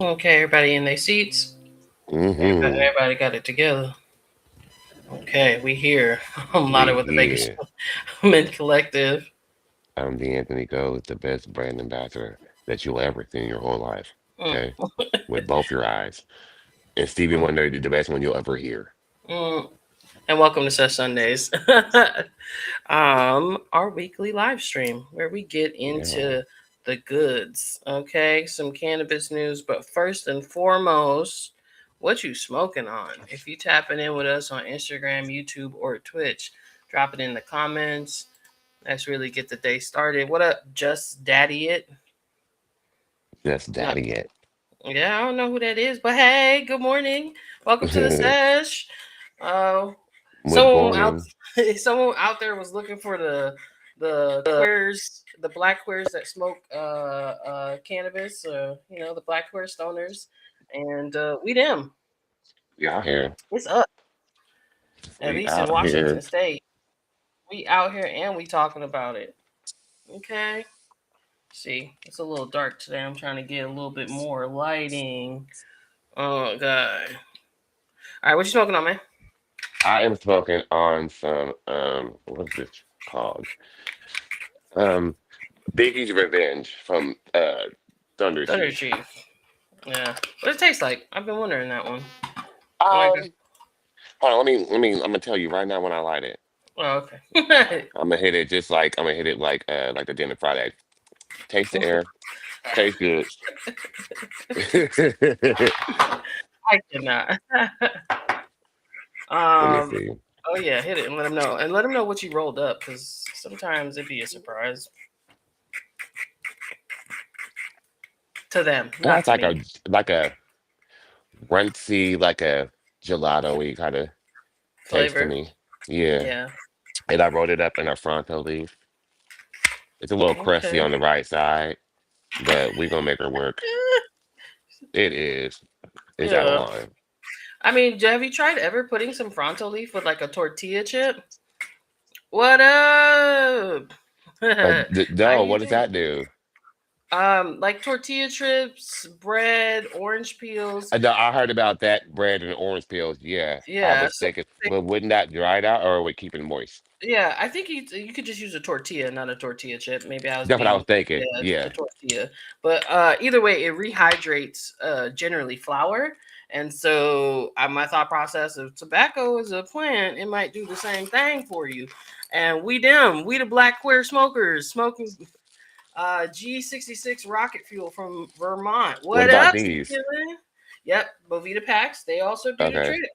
Okay, everybody in their seats. Mm-hmm. Everybody got it together. Okay, we here. I'm Lotta We with the Vegas here. Mint Collective. I'm DeeAnthony Goes, the best brand ambassador that you'll ever see in your whole life. Mm, Okay? With both your eyes. And Stevie mm, Wonder, the best one you'll ever hear. mm. And welcome to Sesh Sundaze, our weekly live stream where we get Yeah. into the goods. Okay, some cannabis news, but first and foremost, what you smoking on? If you tapping in with us on Instagram, YouTube, or Twitch, drop it in the comments. Let's really get the day started. What up, Just Daddy It? That's No, daddy it. yeah, I don't know who that is, but hey, good morning. Welcome to the sesh. Uh, Good someone out, morning. someone out there was looking for the queers, the black queers that smoke cannabis. The black queer stoners, and we them. We out here. It's up. At We least in out here. Washington State, we out here and we talking about it. Okay. See, it's a little dark today. I'm trying to get a little bit more lighting. Oh god. All right, what you smoking on, man? I am smoking on some what's this called? Um Biggie's Revenge from Thunder Thunder Chief. Chief. Yeah. What it tastes like? I've been wondering that one. Like, Um Hold on, I'm gonna tell you right now when I light it. oh, okay. I'm gonna hit it just like I'm gonna hit it like the dinner Friday. Taste the air. Tastes good. I cannot. Let me um. see. Oh yeah, hit it and let them know, and let them know what you rolled up, because sometimes it'd be a surprise to them, not That's to me. like a runty, like a gelato-y kind of taste to Flavor. me. Yeah. Yeah. And I rolled it up in a Fronto leaf. It's a little crusty Okay. on the right side, but we gonna make her work. It is. It's out of Yeah. line. I mean, have you tried ever putting some Fronto leaf with like a tortilla chip? What up? How No, you what does doing? that do? Like tortilla chips, bread, orange peels. No, I heard about that bread and orange peels. Yeah, I Yeah, was so thinking, but wouldn't that dry it out or would keep it moist? yeah, I think you could just use a tortilla, not a tortilla chip. Maybe I was That's what I being was thinking. yeah, just a Yeah. tortilla. But either way, it rehydrates generally flour. And so my thought process of tobacco is a plant, it might do the same thing for you. And we the black queer smokers, smoking G66 rocket fuel from Vermont. What What about up, these? Steven? Yep, Bovita packs. They also do the Okay. trick.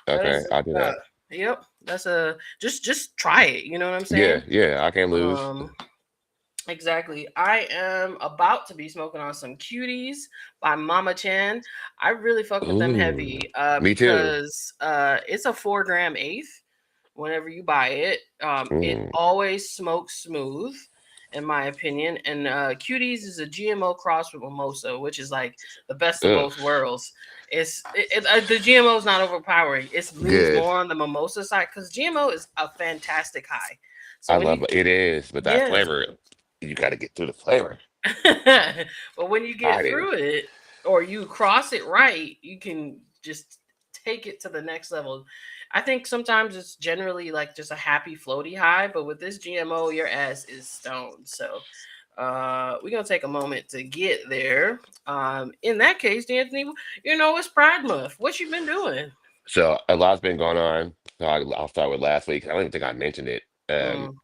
That Okay. is, I'll do that. yep. That's a just try it. You know what I'm Yeah. saying? Yeah. I can't lose. Um, exactly. I am about to be smoking on some cuties by Mama Chan. I really fuck with them Ooh. heavy Me too. because it's a 4 gram eighth whenever you buy it. It Mm. always smokes smooth, in my opinion. And Cuties is a GMO cross with mimosa, which is like the best of Ugh. both worlds. The GMO is not overpowering. It leans Good. more on the mimosa side because GMO is a fantastic high. So I when love you it. It is, but that yeah, flavor, you got to get through the flavor. but when you I get do. through it or you cross it right, you can just take it to the next level. I think sometimes it's generally like just a happy floaty high, but with this GMO, your ass is stoned. So we're gonna take a moment to get there. In that case, Anthony, it's Pride Month. What you been doing? So a lot's been going on. So I'll start with last week. I don't even think I mentioned it. Mm,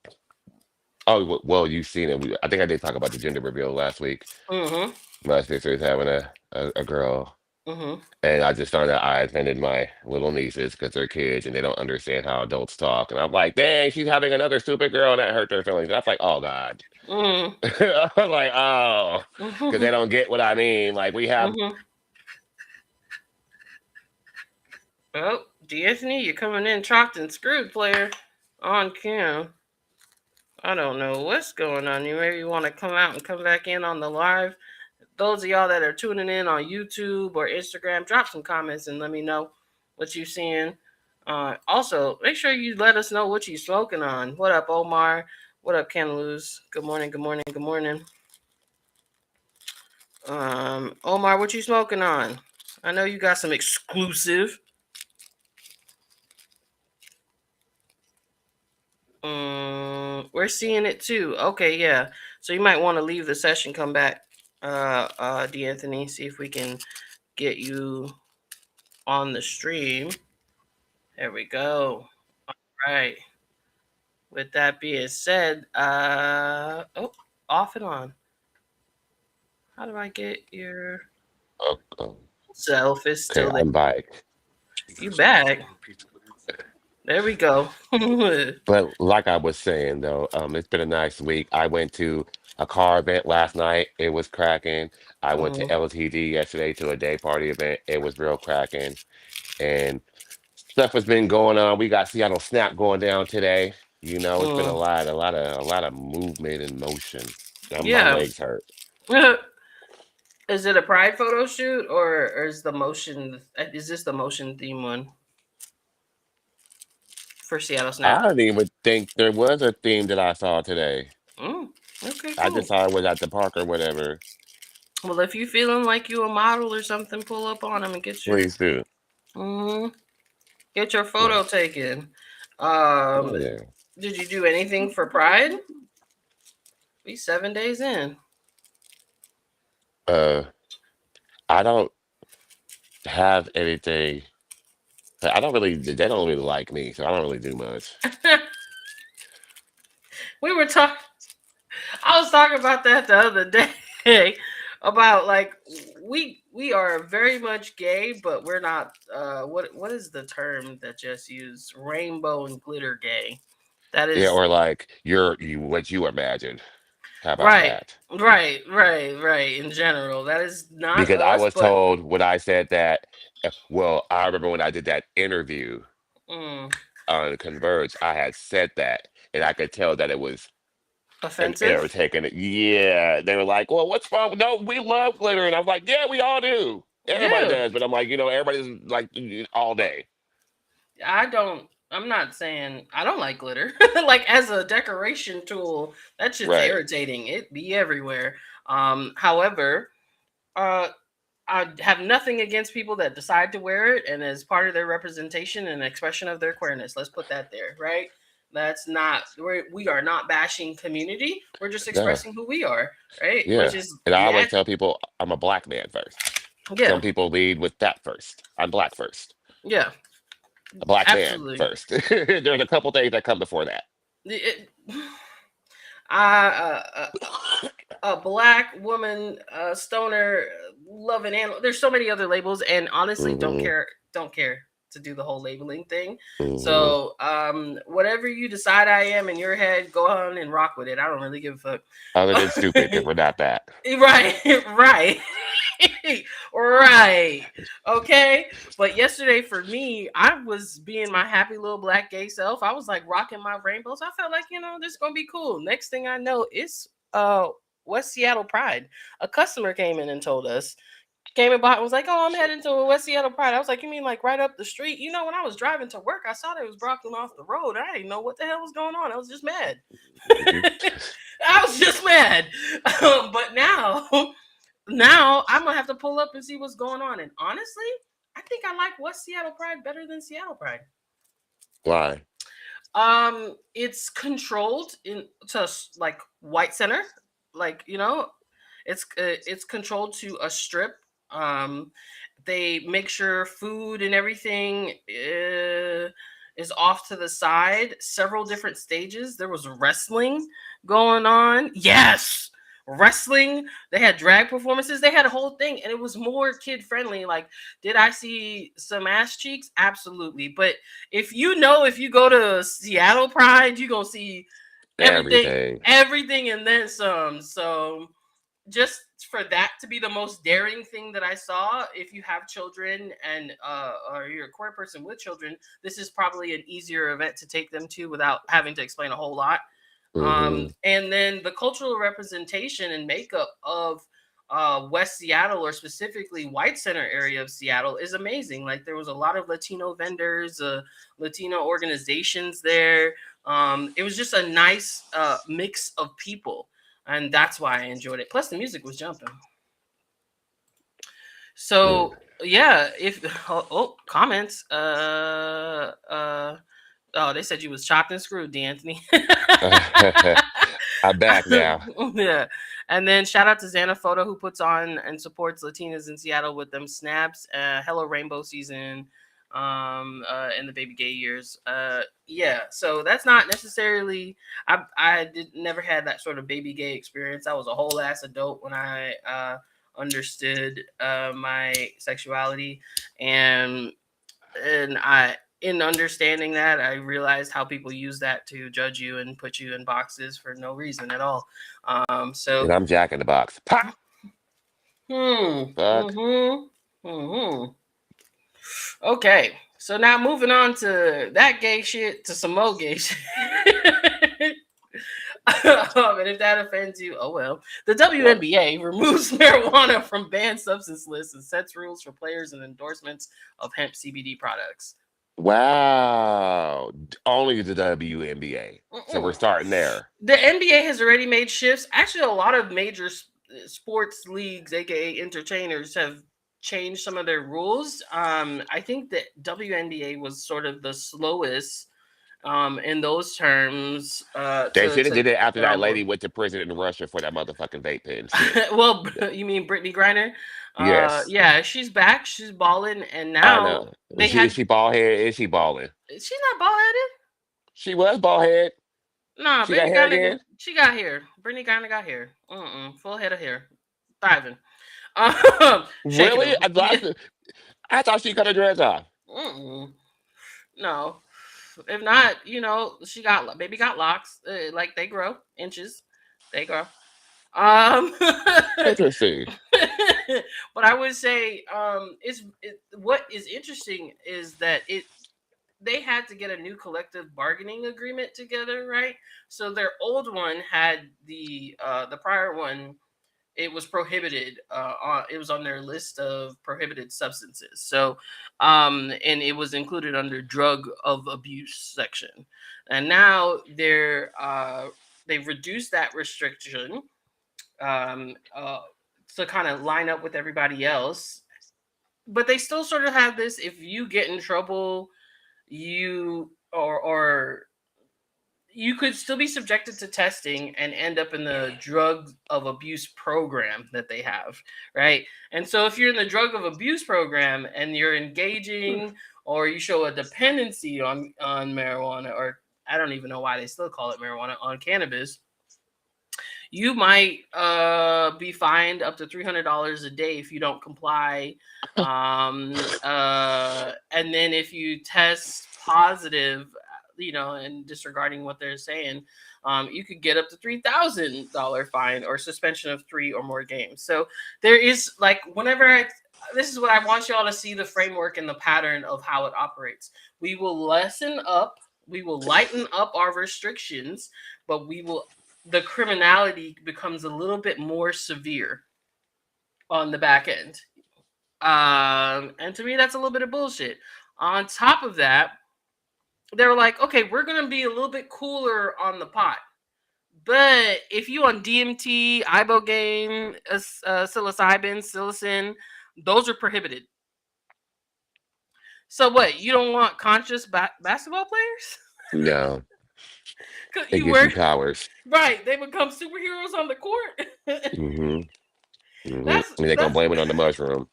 Oh, well, you've seen it. I think I did talk about the gender reveal last week. mm-hmm. My sister is having a girl. Mm-hmm. And I just found out I attended my little nieces because they're kids and they don't understand how adults talk. And I'm like, dang, she's having another stupid girl and that hurt their feelings. And I was like, oh God. Mm-hmm. I'm like, oh, because Mm-hmm. they don't get what I mean. Like we have Mm-hmm. Oh, D'Anthony, you're coming in chopped and screwed, player. On cam. I don't know what's going on. You maybe want to come out and come back in on the live. Those of y'all that are tuning in on YouTube or Instagram, drop some comments and let me know what you're seeing. Also, make sure you let us know what you're smoking on. What up, Omar? What up, Ken Luz? Good morning, good morning, good morning. Omar, what you smoking on? I know you got some exclusive. We're seeing it too. Okay, yeah. So you might want to leave the session, come back, DeAnthony, see if we can get you on the stream. There we go. Right. With that being said, off and on. How do I get your Oh, oh, self? Is okay, still there. I'm back. You back. There we go. But like I was saying though, it's been a nice week. I went to a car event last night. It was cracking. I went to Mm, LTD yesterday to a day party event. It was real cracking. And stuff has been going on. We got Seattle Snap going down today. You know, it's been mm. a lot of movement and motion. My Yeah. legs hurt. Is it a pride photo shoot or is the motion? Is this the motion theme one for Seattle I Snap? didn't even think there was a theme that I saw today. Mm, okay, I just cool. saw it was at the park or whatever. Well, if you feeling like you a model or something, pull up on them and Please do. mm, get your Yeah. photo taken. Oh Um, yeah. did you do anything for Pride? We 7 days in. Uh, I don't have anything. I don't really. They don't really like me, so I don't really do much. we were talking. I was talking about that the other day about like we are very much gay, but we're not. What is the term that just used? Rainbow and glitter gay. That Yeah, is or like you what you imagine. How about right, that? right. In general, that is not Because I us. was But told when I said that. Well, I remember when I did that interview mm, on Converge, I had said that, and I could tell that it was an error offensive. taken it. Yeah, they were like, "Well, what's wrong? No, we love glitter," and I was like, "Yeah, we all do. Everybody Yeah, does." But I'm like, everybody's like all day. I don't. I'm not saying I don't like glitter. Like as a decoration tool, that shit's Right. irritating. It be everywhere. However, uh, I have nothing against people that decide to wear it and as part of their representation and expression of their queerness. Let's put that there, right? That's not we are not bashing community. We're just No. expressing who we are, right? Which Yeah. is And I always nat. tell people I'm a black man first. Yeah, Some people lead with that first. I'm black first. yeah, A black man absolutely. first. There's a couple things that come before that. It, I a black woman, stoner, loving animal. There's so many other labels, and honestly, Hmm. don't care to do the whole labeling thing. Hmm. So, whatever you decide I am in your head, go on and rock with it. I don't really give a fuck. Other than stupid, because we're not that. Right, right, right. Okay, but yesterday for me, I was being my happy little black gay self. I was like rocking my rainbows. I felt like this is gonna be cool. Next thing I know, it's West Seattle Pride. A customer came in and told us. Came and bought and was like, "Oh, I'm heading to a West Seattle Pride." I was like, "You mean like right up the street?" When I was driving to work, I saw that it was blocking off the road. I didn't know what the hell was going on. I was just mad. Mhm. I was just mad. But now I'm gonna have to pull up and see what's going on. And honestly, I think I like West Seattle Pride better than Seattle Pride. Why? It's controlled in to like white center, like it's controlled to a strip. Um, they make sure food and everything is off to the side. Several different stages. There was wrestling going on. Yes, wrestling. They had drag performances. They had a whole thing, and it was more kid friendly. Like, did I see some ass cheeks? Absolutely. But if you go to Seattle Pride, you're gonna see everything, Everything. everything, and then some. So just for that to be the most daring thing that I saw, if you have children and or you're a queer person with children, this is probably an easier event to take them to without having to explain a whole lot. Hmm. And then the cultural representation and makeup of West Seattle, or specifically White Center area of Seattle, is amazing. Like there was a lot of Latino vendors, Latino organizations there. It was just a nice mix of people, and that's why I enjoyed it. Plus, the music was jumping. Mm. So yeah, if comments, oh, they said you was chopped and screwed, D'Anthony. I'm back now. Yeah, and then shout out to Xana Photo who puts on and supports Latinas in Seattle with them snaps. Hello Rainbow season, in the baby gay years. Yeah, so that's not necessarily. I did never had that sort of baby gay experience. I was a whole ass adult when I understood my sexuality, and I in understanding that I realized how people use that to judge you and put you in boxes for no reason at all. So And I'm Jack in the Box. Pop. Fuck. mm-hmm. Mm-hmm. Okay. So now moving on to that gay shit to some more gay shit. And if that offends you, oh well. The Well, WNBA removes marijuana from banned substance lists and sets rules for players and endorsements of hemp CBD products. wow. Only the WNBA. So we're Mm-mm. starting there. The NBA has already made shifts. Actually, a lot of major sports leagues, aka entertainers, have changed some of their rules. I think that WNBA was sort of the slowest in those terms They to should have did it after get that on board. lady went to prison in Russia for that motherfucking vape pen shit. Well, Yeah. you mean Brittany Griner? Yes, Yeah, she's back. She's balling, and I now know. they Is had. she bald head? Is she balling? She's not bald headed. She was bald head. Nah, She got Brittany hair Griner, again? she got hair. Brittany Griner got hair. Full head of hair, thriving. Shaking Really? them. Yeah. I thought she cut her dreads off. Mm-mm. No. If not, she got baby got locks. Like they grow inches. They grow. Um, Interesting. but I would say, what is interesting is that they had to get a new collective bargaining agreement together, right? So their old one had the prior one, it was prohibited, it was on their list of prohibited substances. So and it was included under drug of abuse section, and now they've reduced that restriction, um, uh, to kind of line up with everybody else, but they still sort of have this: if you get in trouble, you or you could still be subjected to testing and end up in the drug of abuse program that they have, right? And so if you're in the drug of abuse program and you're engaging, or you show a dependency on marijuana, or I don't even know why they still call it marijuana, on cannabis, you might be fined up to $300 a day if you don't comply. And then if you test positive, and disregarding what they're saying, you could get up to $3,000 fine or suspension of 3 or more games. So there is, like, this is what I want y'all to see: the framework and the pattern of how it operates. We will we will lighten up our restrictions, but the criminality becomes a little bit more severe on the back end. And to me, that's a little bit of bullshit. On top of that, they were like, okay, we're gonna be a little bit cooler on the pot, but if you on DMT, ibogaine, psilocybin, psilocin, those are prohibited. So what? You don't want conscious basketball players? No, 'Cause it you gives you work powers. right? They become superheroes on the court. Hmm. Hmm. that's And they're gonna that's blame it on the mushroom.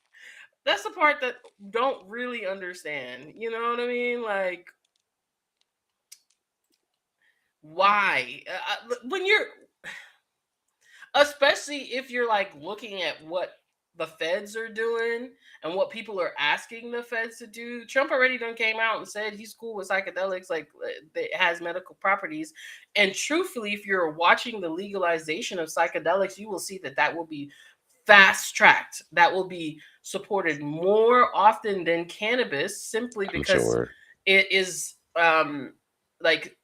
that's the part that don't really understand. You know what I mean? Like, why? When you're, especially if you're like looking at what the feds are doing and what people are asking the feds to do. Trump already done came out and said he's cool with psychedelics, like it has medical properties. And truthfully, if you're watching the legalization of psychedelics, you will see that that will be fast tracked. That will be supported more often than cannabis, simply I'm because sure. it is, like,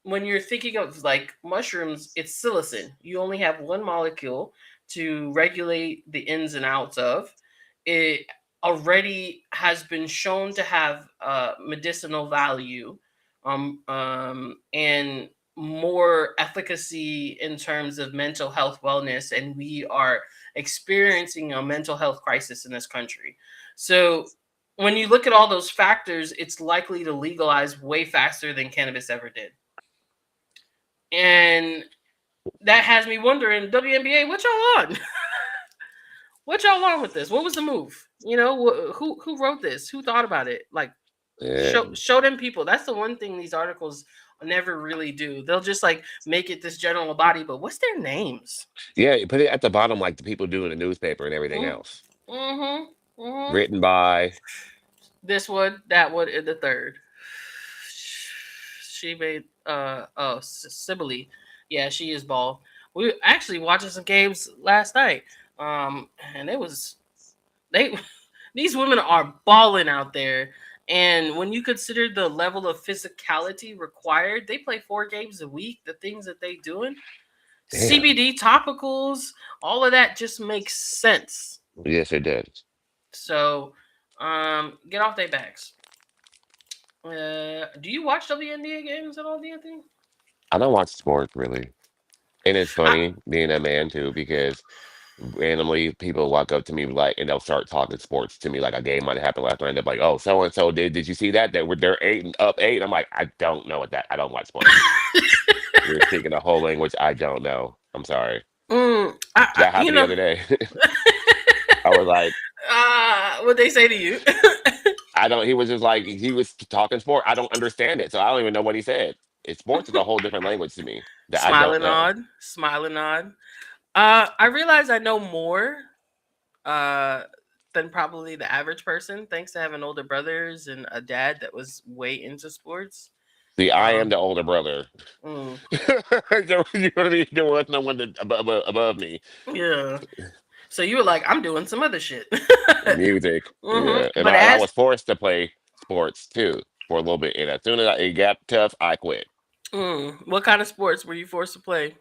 when you're thinking of like mushrooms, it's psilocin. You only have one molecule to regulate the ins and outs of. It already has been shown to have medicinal value, and more efficacy in terms of mental health wellness, and we are experiencing a mental health crisis in this country. So when you look at all those factors, it's likely to legalize way faster than cannabis ever did. And that has me wondering, WNBA, what y'all on? What y'all on with this? What was the move? Who wrote this? Who thought about it? Like, Yeah. show them people. That's the one thing these articles never really do. They'll just like make it this general body, but what's their names? Yeah, you put it at the bottom like the people do in the newspaper and everything Mm, else. mm-hmm. Mm-hmm. Written by. This one, that one, and the third. She made Sibylle. Yeah, she is bald. We were actually watching some games last night. And it was they these women are balling out there. And when you consider the level of physicality required, they play 4 games a week. The things that they doing, Damn. CBD topicals, all of that just makes sense. Yes, it did. So, get off their backs. Do you watch WNBA games at all, do you think? I don't watch sports really. And it's I, funny being a man too, because randomly people walk up to me like and they'll start talking sports to me like a game might have happened last night. They're like, "Oh, so and so did you see that? They're 8 and up 8." I'm like, I don't know what that. I don't watch sports. You're speaking a whole language I don't know. I'm sorry. That you happened the know, other day. I was like, what they say to you? I don't. He was just like he was talking sport. I don't understand it, so I don't even know what he said. Sports is a whole different language to me that I don't Smiling know. odd, smiling odd. I realize I know more uh than probably the average person, thanks to having older brothers and a dad that was way into sports. See, I am Um, the older brother. mm, So, you know what I mean? There was no one above me. yeah. So you were like, I'm doing some other shit. Music, yeah, and But I as was forced to play sports too for a little bit, and as soon as it got tough, I quit. what kind of sports were you forced to play?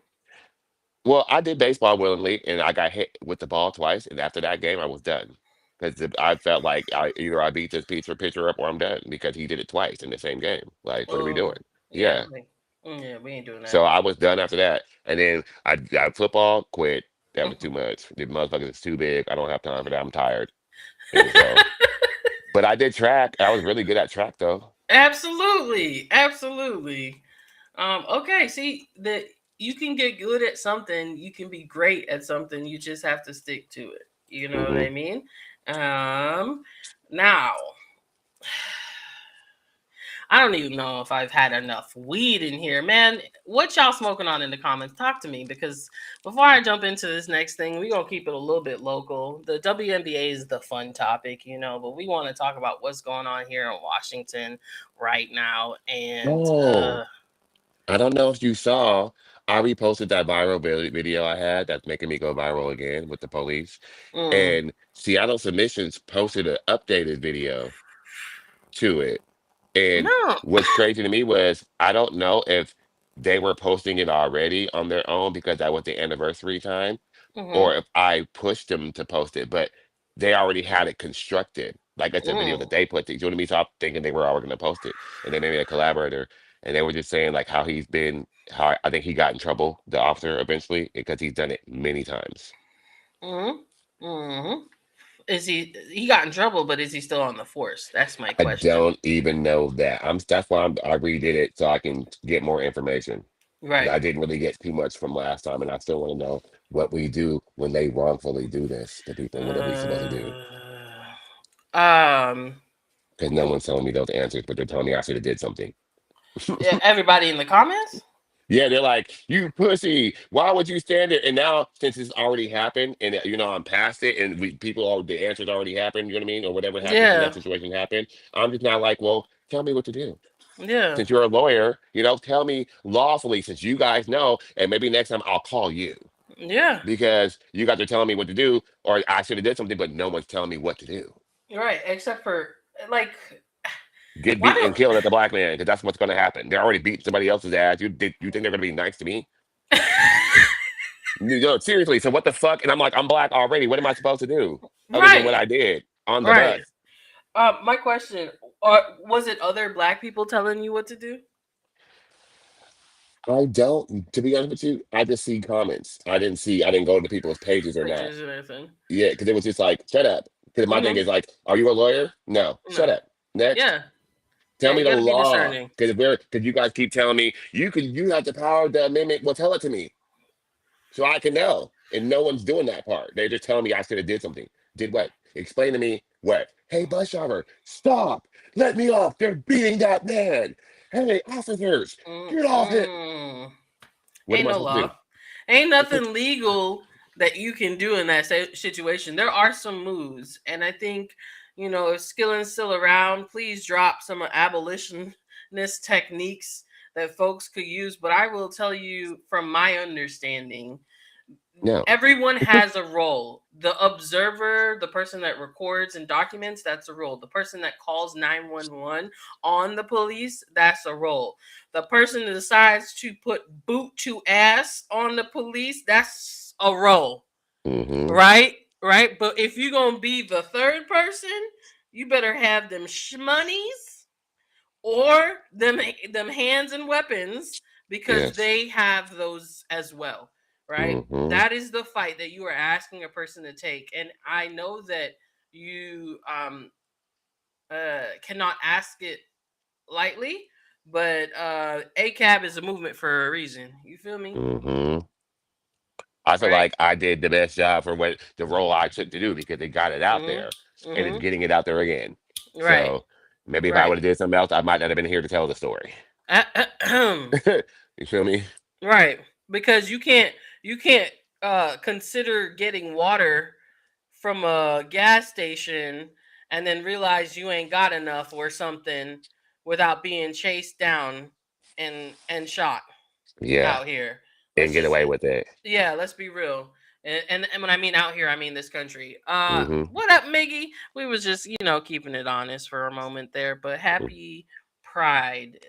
Well, I did baseball willingly, and I got hit with the ball twice, and after that game, I was done because I felt like I beat this pitcher up or I'm done because he did it twice in the same game. Like, what are we Oh, doing? yeah, Yeah. yeah, we ain't doing So that. I was done after that, and then I football quit. That was too Mhm. much. The motherfuckers is too big. I don't have time for that. I'm tired, and so. But I did track. I was really good at track though. Absolutely, absolutely. Okay, see that you can get good at something, you can be great at something, you just have to stick to it. You know what Hmm. I mean? Um, Now I don't even know if I've had enough weed in here, man. What y'all smoking on in the comments? Talk to me because before I jump into this next thing, we gonna keep it a little bit local. The WNBA is the fun topic, but we want to talk about what's going on here in Washington right now, and Oh, I don't know if you saw. I reposted that viral video I had that's making me go viral again with the police. mm, And Seattle Submissions posted an updated video to it. And no, what's crazy to me was I don't know if they were posting it already on their own because that was the anniversary time, mm-hmm. or if I pushed them to post it, but they already had it constructed. Like it's a video Mm, that they put. You know what I mean? So I'm thinking they were already going to post it, and then maybe a collaborator, and they were just saying like how I think he got in trouble, the officer eventually, because he's done it many times. mm, mm. Is he got in trouble? But is he still on the force? That's my I question. don't even know that. That's why I redid it so I can get more information. Right. I didn't really get too much from last time, and I still want to know what we do when they wrongfully do this to people. What are we supposed to do? Um. Because no one's telling me those answers, but they're telling me I should have did something. Yeah, everybody in the comments. Yeah, they're like, "You pussy! Why would you stand it?" And now, since it's already happened, and I'm past it, and the answers already happened. You know what I mean, or whatever happened from that Yeah. situation happened. I'm just now like, well, tell me what to do. Yeah. Since you're a lawyer, tell me lawfully, since you guys know, and maybe next time I'll call you Yeah. because you guys are telling me what to do, or I should have did something, but no one's telling me what to do. You're right. Except for like, Get why beat and do killed at the black man, because that's what's going to happen. They're already beating somebody else's ass. You think they're going to be nice to me? No, seriously. So what the fuck? And I'm like, I'm black already. What am I supposed to do other than what right. I did on the Right. bus? My question: was it other black people telling you what to do? I don't, to be honest with you, I just see comments. I didn't go to people's pages or not. Pictures and everything. Yeah, because it was just like, shut up. Because my thing Mm-hmm. is like, are you a lawyer? No, shut No. up. Next, Yeah. tell Yeah. me You the got to be law. discerning. Because you guys keep telling me you have the power, the amendment. Well, tell it to me so I can know. And no one's doing that part. They're just telling me I should have did something. Did what? Explain to me what? Hey, bus driver, stop! Let me off! They're beating that man. Hey, officers, get off him! Mm-mm. What Ain't am I no supposed to law. do? Ain't nothing legal that you can do in that situation. There are some moves, and I think if Skillen's still around, please drop some abolitionist techniques that folks could use. But I will tell you, from my understanding, No. everyone has a role. The observer, the person that records and documents, that's a role. The person that calls 911 on the police, that's a role. The person that decides to put boot to ass on the police, that's a role. Mm-hmm. Right? Right? But if you're going to be the third person, you better have them shmoneys or them hands and weapons, because Yes. they have those as well, right? Mm-hmm. That is the fight that you are asking a person to take, and I know that you cannot ask it lightly, but ACAB is a movement for a reason. You feel me? Mm-hmm. I feel Right? like I did the best job for what the role I took to do because they got it out Mhm. there and it's Mhm. getting it out there again. Right. So maybe if I Right. would have did something else, I might not have been here to tell the story. Ahem. You feel me? Right. Because you can't consider getting water from a gas station and then realize you ain't got enough or something without being chased down and shot Yeah. out here. And Let's get just away with it. yeah, let's be real. And when I mean out here, I mean this country. Mm-hmm. What up, Miggy? We was just keeping it honest for a moment there, but happy Pride,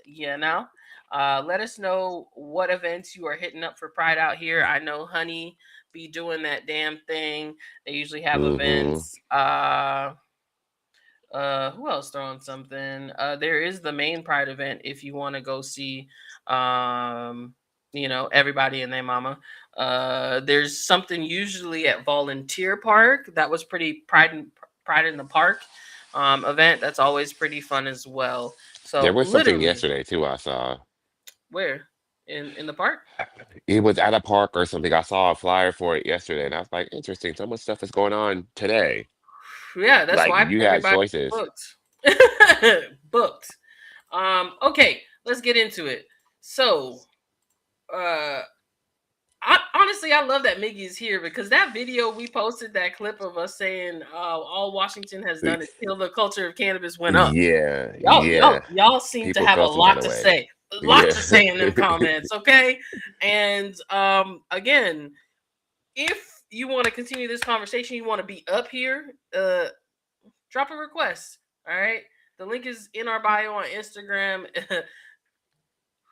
let us know what events you are hitting up for Pride out here. I know Honey be doing that damn thing. They usually have Mm-hmm. events. Who else throwing something? There is the main Pride event if you want to go see everybody and their mama. There's something usually at Volunteer Park that was pretty Pride in the Park event. That's always pretty fun as well. There So was something literally, yesterday too I saw. where in the park? It was at a park or something. I saw a flyer for it yesterday and I was like, interesting. So much stuff is going on today. Yeah, that's Like why you had everybody choices. booked. Booked. Okay, let's get into it. So, uh honestly, I love that Miggy is here because that video we posted, that clip of us saying all Washington has done is kill the culture of cannabis, went up. Yeah, Y'all, y'all, yeah. y'all seem to People have a felt some kind lot of to way. say. A lot Yeah. to say in them comments, okay? And again, if you want to continue this conversation, you want to be up here, drop a request. All right. The link is in our bio on Instagram.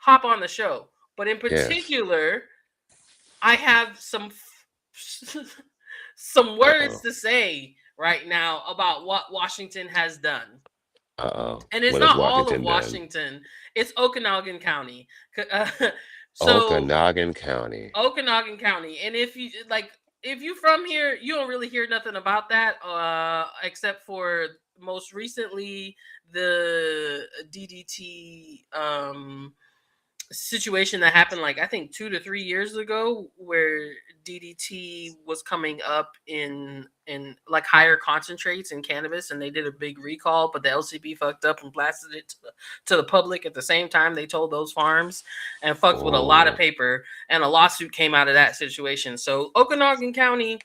Hop on the show. But in Yes. particular, I have some words Uh-oh. to say right now about what Washington has done. Uh-oh. And it's What has not all of Washington done? Washington. It's Okanagan County. Uh, so Okanagan County. Okanagan County. And if you from here, you don't really hear nothing about that except for most recently the DDT situation that happened, like I think 2 to 3 years ago, where DDT was coming up in like higher concentrates in cannabis, and they did a big recall, but the LCB fucked up and blasted it to the public at the same time they told those farms, and fucked with a lot of Oh. paper, and a lawsuit came out of that situation. So Okanagan County,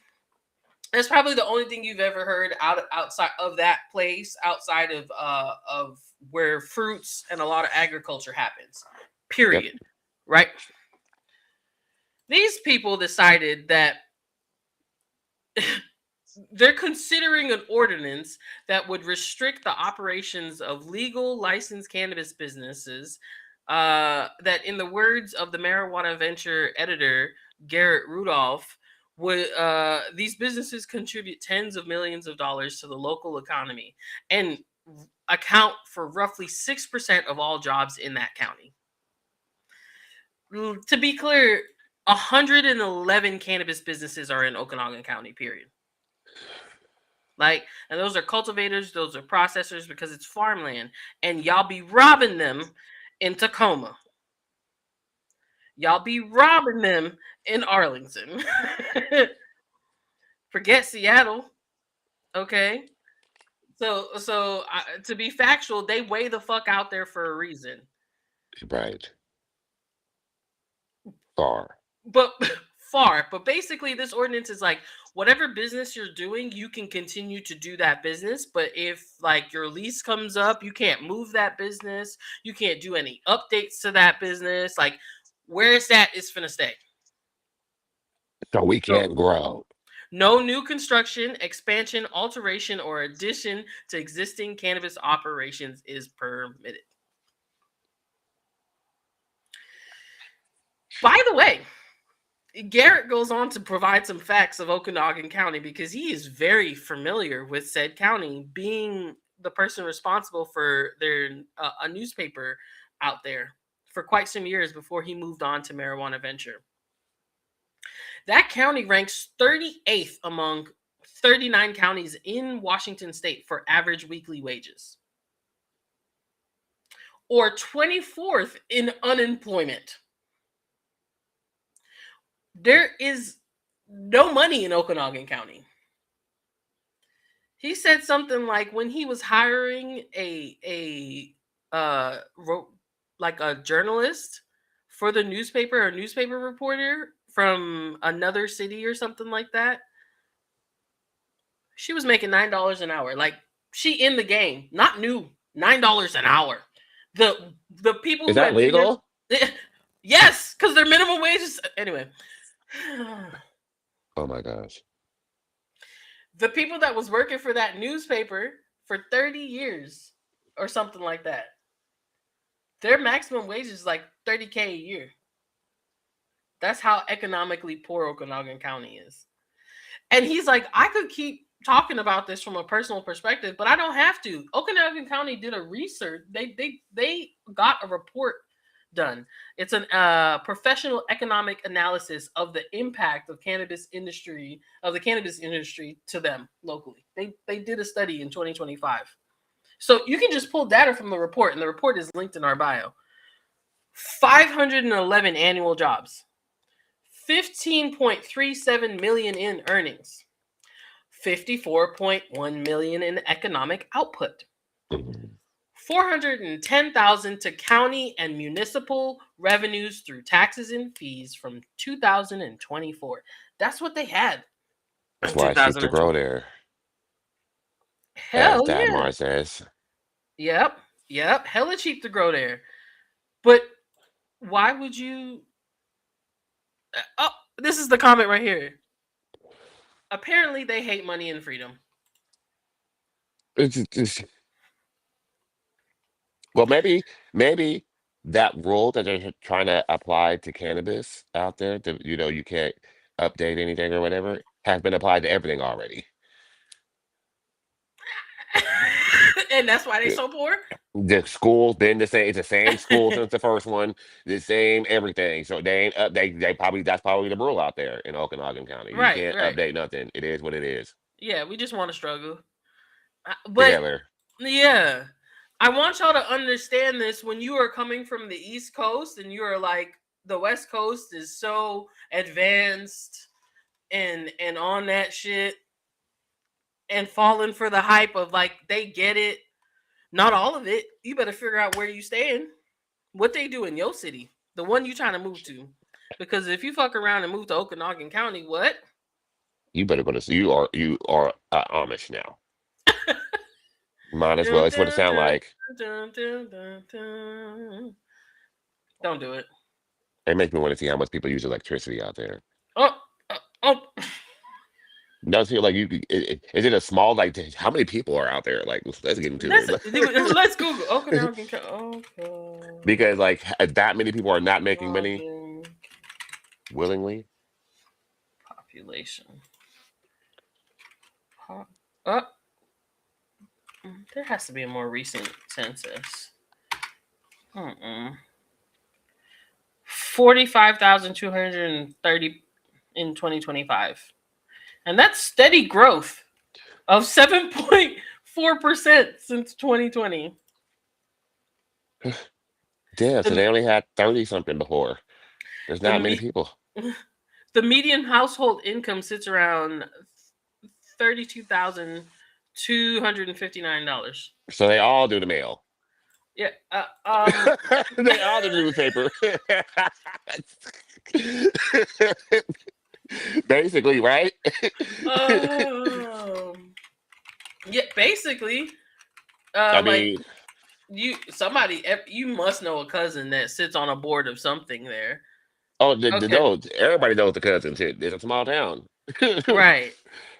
that's probably the only thing you've ever heard outside of that place, outside of where fruits and a lot of agriculture happens. Yep. Period. Right? These people decided that they're considering an ordinance that would restrict the operations of legal licensed cannabis businesses. That, in the words of the marijuana venture editor Garrett Rudolph, would these businesses contribute tens of millions of dollars to the local economy and account for roughly 6% of all jobs in that county. To be clear, 111 cannabis businesses are in Okanagan County, period. Like, and those are cultivators, those are processors because it's farmland. And y'all be robbing them in Tacoma. Y'all be robbing them in Arlington. Forget Seattle, okay? To be factual, they way the fuck out there for a reason. Right. Far. But far. But basically, this ordinance is like whatever business you're doing, you can continue to do that business. But if like your lease comes up, you can't move that business. You can't do any updates to that business. Like where it's at is finna stay. So we So can't grow. no new construction, expansion, alteration, or addition to existing cannabis operations is permitted. By the way, Garrett goes on to provide some facts of Okanagan County because he is very familiar with said county, being the person responsible for their a newspaper out there for quite some years before he moved on to Marijuana Venture. That county ranks 38th among 39 counties in Washington state for average weekly wages, or 24th in unemployment. There is no money in Okanagan County. He said something like when he was hiring like a journalist for the newspaper, a newspaper reporter from another city or something like that, she was making $9 an hour. Like she in the game, not new, $9 an hour. The people Is who that had been legal? there, yes, because their minimum wage is anyway. Oh my gosh. The people that was working for that newspaper for 30 years or something like that, their maximum wage is like $30K a year. That's how economically poor Okanagan County is. And he's like, I could keep talking about this from a personal perspective, but I don't have to. Okanagan County did a research. They got a report done. It's a professional economic analysis of the impact of the cannabis industry to them locally. They did a study in 2025. So you can just pull data from the report, and the report is linked in our bio. 511 annual jobs, 15.37 million in earnings, 54.1 million in economic output. Mhm. 410,000 to county and municipal revenues through taxes and fees from 2024. That's what they had That's in why it's cheap to grow 2020. there, as Hell yeah. Dadmar says. Yep. Yep. Hella cheap to grow there. But why would you? Oh, this is the comment right here. Apparently, they hate money and freedom. It's well, maybe that rule that they're trying to apply to cannabis out there, to you can't update anything or whatever, has been applied to everything already. And that's why they Yeah. so poor? The school's been the same. It's the same school since the first one. The same everything. So they ain't up. They probably that's probably the rule out there in Okanagan County. You Right, can't right. update nothing. It is what it is. Yeah, we just want to struggle. But Together. yeah, I want y'all to understand this when you are coming from the East Coast and you are like, the West Coast is so advanced and on that shit and falling for the hype of like they get it. Not all of it. You better figure out where you stand. What they do in your city, the one you trying to move to. Because if you fuck around and move to Okanagan County, what? You better go to. You are Amish now. Might as well. Dun, It's what it dun, sound dun, like. dun, dun, dun, dun. Don't do it. It makes me want to see how much people use electricity out there. Oh, oh. Does feel like you could, is it a small like how many people are out there? Like let's get into Let's Google it. Okanagan County. Because like that many people are not making money Okanagan willingly. population. Uh, there has to be a more recent census. 45,230 in 2025. And that's steady growth of 7.4% since 2020. Damn, so The they only had 30 something before. There's the not many me- people. the median household income sits around $32,259. So they all do the mail. Yeah. They all do the newspaper. Basically, right? um, yeah. Basically, I like mean, you must know a cousin that sits on a board of something there. oh, Okay. those everybody knows the cousins. It's a small town. Right.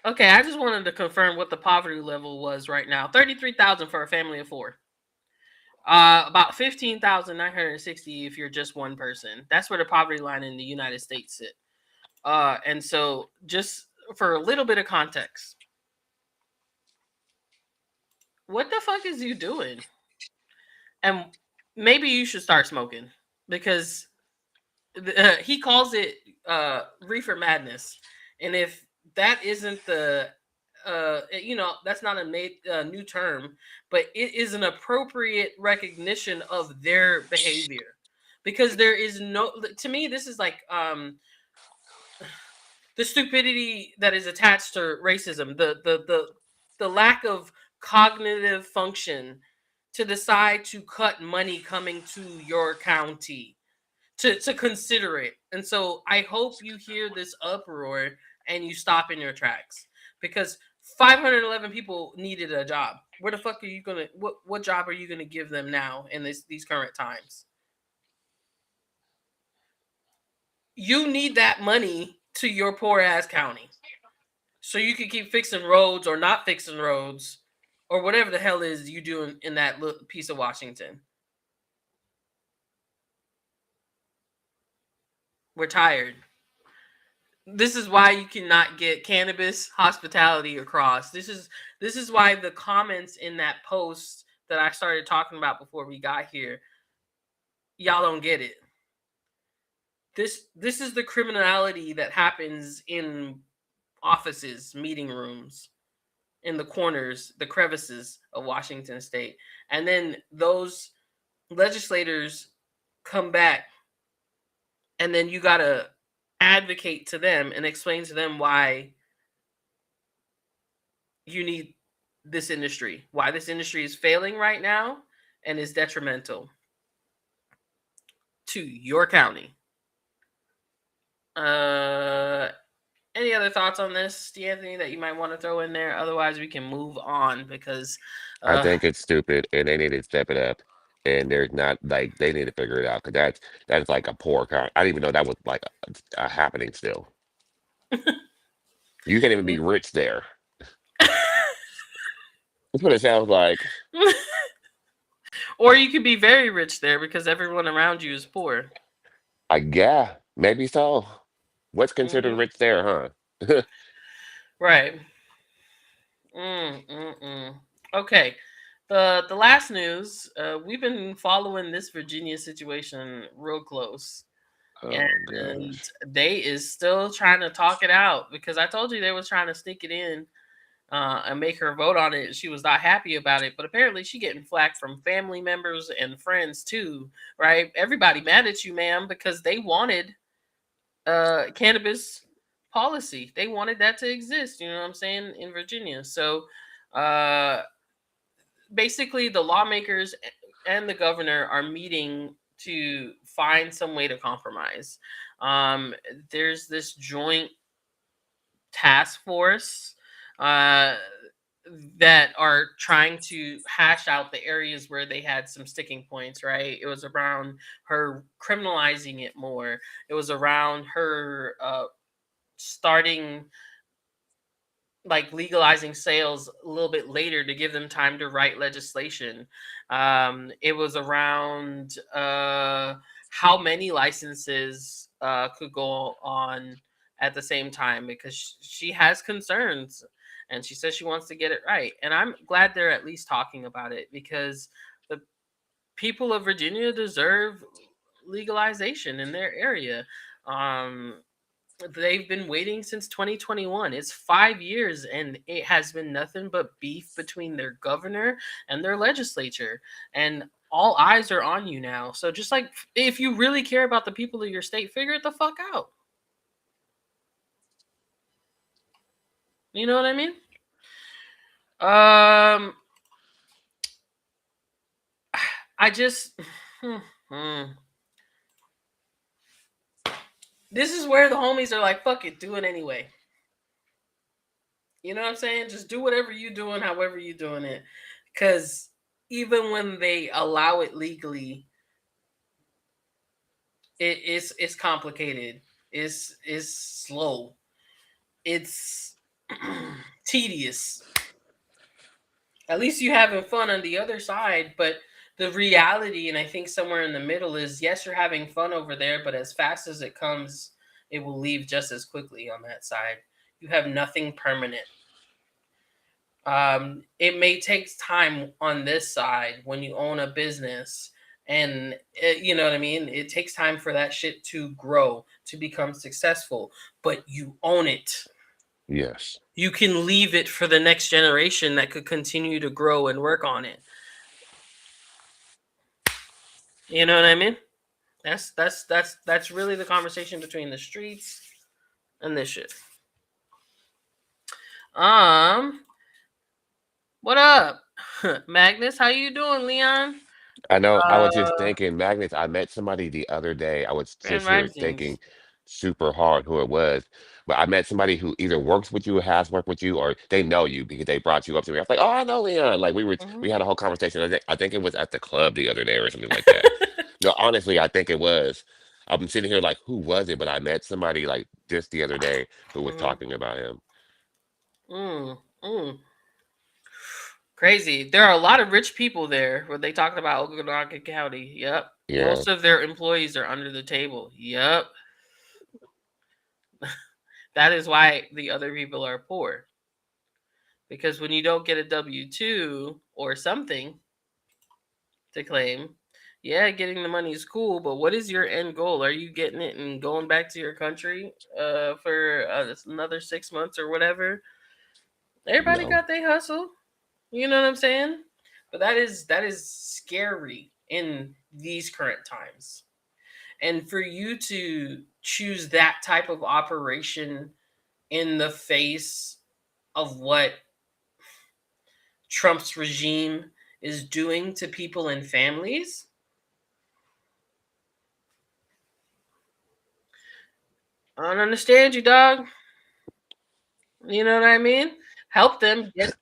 Okay. I just wanted to confirm what the poverty level was right now. 33,000 for a family of four. About 15,960 if you're just one person. That's where the poverty line in the United States sit. And so just for a little bit of context, what the fuck is you doing? And maybe you should start smoking because he calls it reefer madness. And if that isn't that's not a new term, but it is an appropriate recognition of their behavior because there is no, to me, this is like the stupidity that is attached to racism, the lack of cognitive function to decide to cut money coming to your county to consider it. And so I hope you hear this uproar and you stop in your tracks because 511 people needed a job. Where the fuck are you gonna what job are you gonna give them now in these current times? You need that money to your poor ass county so you can keep fixing roads or not fixing roads or whatever the hell is you doing in that little piece of Washington. We're tired. This is why you cannot get cannabis hospitality across. This is why the comments in that post that I started talking about before we got here, y'all don't get it. This is the criminality that happens in offices, meeting rooms, in the corners, the crevices of Washington state. And then those legislators come back and then you got to advocate to them and explain to them why you need this industry, why this industry is failing right now and is detrimental to your county. Uh, any other thoughts on this, DeAnthony, that you might want to throw in there? Otherwise, we can move on because, I uh, think it's stupid, and they need to step it up. And there's not like they need to figure it out because that's like a poor kind. I didn't even know that was like a happening still. You can't even be rich there. That's what it sounds like. or you could be very rich there because everyone around you is poor. Yeah, maybe so. What's considered Hmm. rich there, huh? Right. Mm. Okay. The last news. We've been following this Virginia situation real close, Oh and gosh. they is still trying to talk it out because I told you they was trying to sneak it in and make her vote on it. She was not happy about it, but apparently she getting flack from family members and friends too. Right? Everybody mad at you, ma'am, because they wanted cannabis policy. They wanted that to exist. You know what I'm saying in Virginia. So uh, basically, the lawmakers and the governor are meeting to find some way to compromise. Um, there's this joint task force uh, that are trying to hash out the areas where they had some sticking points, right? It was around her criminalizing it more. It was around her starting like legalizing sales a little bit later to give them time to write legislation. It was around how many licenses could go on at the same time because she has concerns and she says she wants to get it right. And I'm glad they're at least talking about it because the people of Virginia deserve legalization in their area. Um, they've been waiting since 2021. It's 5 years, and it has been nothing but beef between their governor and their legislature. And all eyes are on you now. So just like if you really care about the people of your state, figure it the fuck out. You know what I mean? Um, I just. This is where the homies are like, fuck it, do it anyway. You know what I'm saying? Just do whatever you doing, however you doing it. Cause even when they allow it legally, it's complicated. It's slow. It's tedious. At least you having fun on the other side, but the reality, and I think somewhere in the middle, is yes, you're having fun over there, but as fast as it comes, it will leave just as quickly on that side. You have nothing permanent. It may take time on this side when you own a business, and you know what I mean. It takes time for that shit to grow, to become successful, but you own it. Yes. You can leave it for the next generation that could continue to grow and work on it. You know what I mean? That's really the conversation between the streets and this shit. Um, what up, Magnus? How you doing, Leon? I know. I was just Uh, thinking, Magnus, I met somebody the other day. I was Grand just here Risings. thinking super hard who it was. But I met somebody who either works with you, has worked with you, or they know you because they brought you up to me. I was like, oh, I know Leon. Like Mhm. we had a whole conversation. I think it was at the club the other day or something like that. No, honestly, I think it was. I'm sitting here like, who was it? But I met somebody like just the other day who was Mhm. talking about him. Mm. Mm. Crazy. There are a lot of rich people there where they talked about Okanagan County. Yep. Yeah. Most of their employees are under the table. Yep. That is why the other people are poor. Because when you don't get a W 2 or something to claim, yeah, getting the money is cool, but what is your end goal? Are you getting it and going back to your country for another 6 months or whatever? Everybody No. got their hustle. You know what I'm saying? But that is scary in these current times. And for you to choose that type of operation in the face of what Trump's regime is doing to people and families, I don't understand you, dog. You know what I mean? Help them get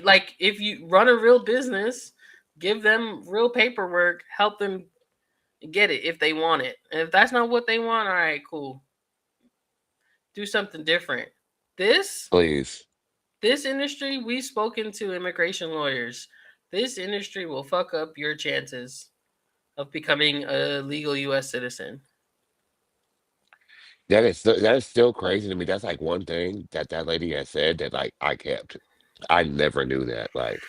like if you run a real business, give them real paperwork, help them get it if they want it. And if that's not what they want, all right, cool. Do something different. This Please. this industry, we've spoken to immigration lawyers. This industry will fuck up your chances of becoming a legal US citizen. That is still crazy to me. That's like one thing that that lady has said that like I kept. I never knew that. Like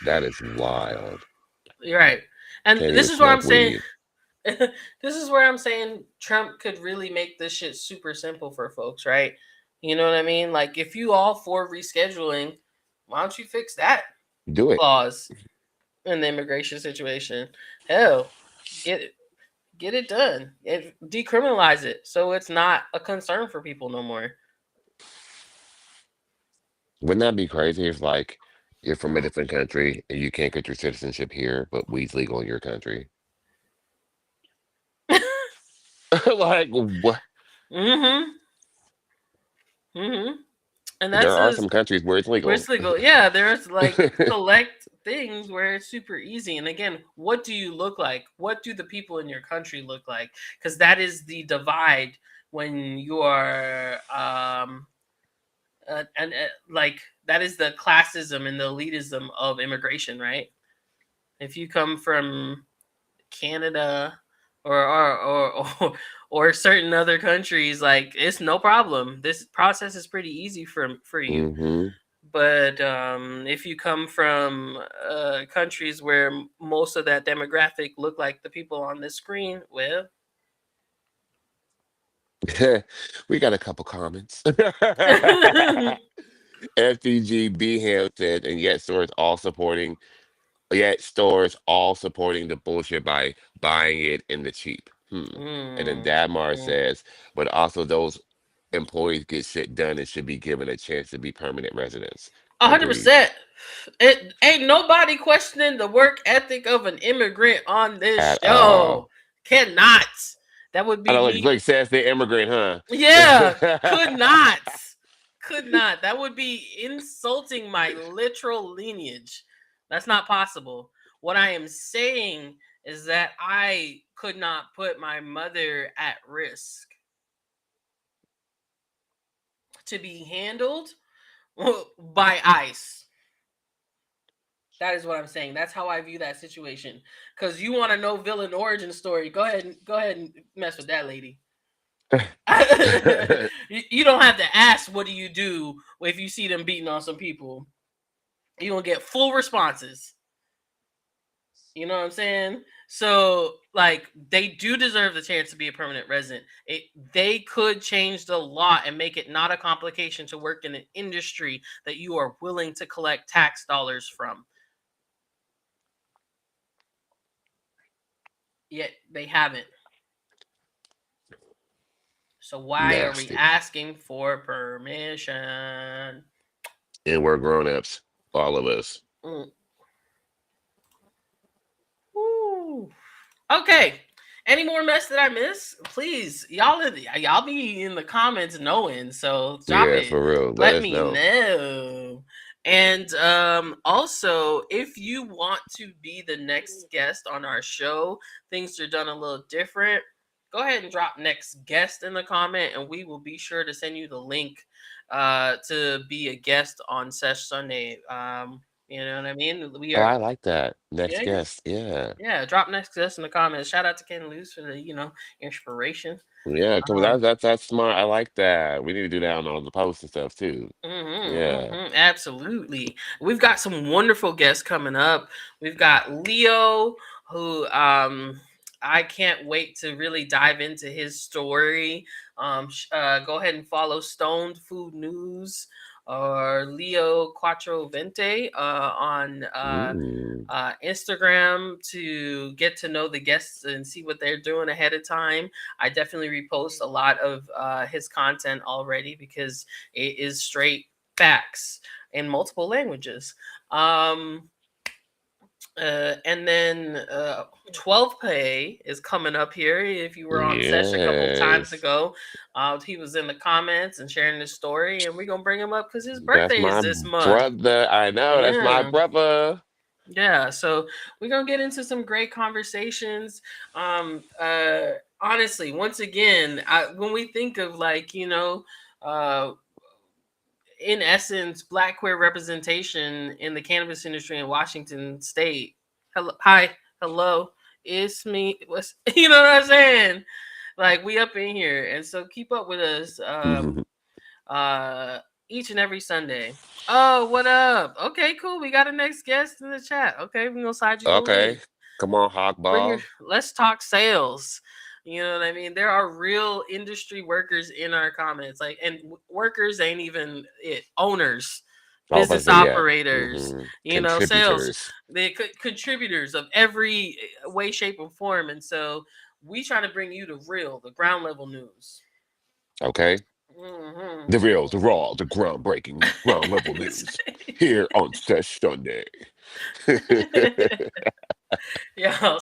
that is wild. You're right. And Can't this even is where I'm smoke saying weed. this is where I'm saying Trump could really make this shit super simple for folks, right? You know what I mean? Like if you all for rescheduling, why don't you fix that Do it. clause in the immigration situation? Hell, get it get it done. Decriminalize it so it's not a concern for people no more. Wouldn't that be crazy if like you're from a different country and you can't get your citizenship here, but weed's legal in your country? Like what? Mhm. Mhm. And There that's are a some countries where it's where legal. it's legal. Yeah, there's like select things where it's super easy. And again, what do you look like? What do the people in your country look like? Because that is the divide when you are and like that is the classism and the elitism of immigration, right? If you come from Canada or certain other countries, like it's no problem. This process is pretty easy for you. Hmm. But if you come from countries where most of that demographic look like the people on this screen, well, We got a couple comments. FTGB Hampton, and yet stores all supporting the bullshit by buying it in the cheap. And then Mm, Dadmar mm. says, but also those employees get shit done and should be given a chance to be permanent residents. Agreed. 100%. It ain't nobody questioning the work ethic of an immigrant on this At show. all. Cannot. That would I be know, me. like says the immigrant, Yeah, could huh? not. Could not. That would be insulting my literal lineage. That's not possible. What I am saying is that I could not put my mother at risk to be handled by ICE. That is what I'm saying. That's how I view that situation. Because you want to know villain origin story, go ahead and mess with that lady. You don't have to ask what do you do if you see them beating on some people. You gonna get full responses. You know what I'm saying? So, like, they do deserve the chance to be a permanent resident. They could change the law and make it not a complication to work in an industry that you are willing to collect tax dollars from. Yet they haven't. So why are we Nasty. asking for permission? And we're grown ups, all of us. Mm. Woo. Okay. Any more mess that I miss? Please, y'all be in the comments knowing. So drop Yeah, it. for real. Let Let us me know. know. And also, if you want to be the next guest on our show, things are done a little different. Go ahead and drop next guest in the comment, and we will be sure to send you the link to be a guest on Sesh Sunday. You know what I mean? We Oh, are I like that. Next yeah, guest. Yeah. yeah, drop next to us in the comments. Shout out to Ken Luz for the, inspiration. Yeah, come on. Um, That's smart. I like that. We need to do that on all the posts and stuff too. Yeah. absolutely. We've got some wonderful guests coming up. We've got Leo, who I can't wait to really dive into his story. Go ahead and follow Stoned Food News or Leo Quattro Vente on Ooh. Instagram to get to know the guests and see what they're doing ahead of time. I definitely repost a lot of his content already because it is straight facts in multiple languages. Um, and then 12 Pay is coming up here. If you were on Sesh a couple times Yes. ago, he was in the comments and sharing his story, and we're gonna bring him up because his That's birthday is my this month. brother. I know. That's my Yeah. brother. Yeah, so we're gonna get into some great conversations. Um, uh, Honestly, once again, when we think of uh, in essence, Black queer representation in the cannabis industry in Washington State. Hello, hi, hello, it's me. What's you know what I'm saying? Like we up in here, and so keep up with us. Uh each and every Sunday. Oh, what up? Okay, cool. We got a next guest in the chat. Okay, we're gonna slide you the Okay. link. Come on, Bring your Hawkball. let's talk sales. You know what I mean? There are real industry workers in our comments. Like and workers ain't even it. Owners, I was about to business say, yeah. operators, sales, Contributors. the contributors of every way, shape, or form. And so we try to bring you the real, the ground level news. Okay. Hmm The real, the raw, the groundbreaking, ground level news here on Sesh Sunday. Yeah,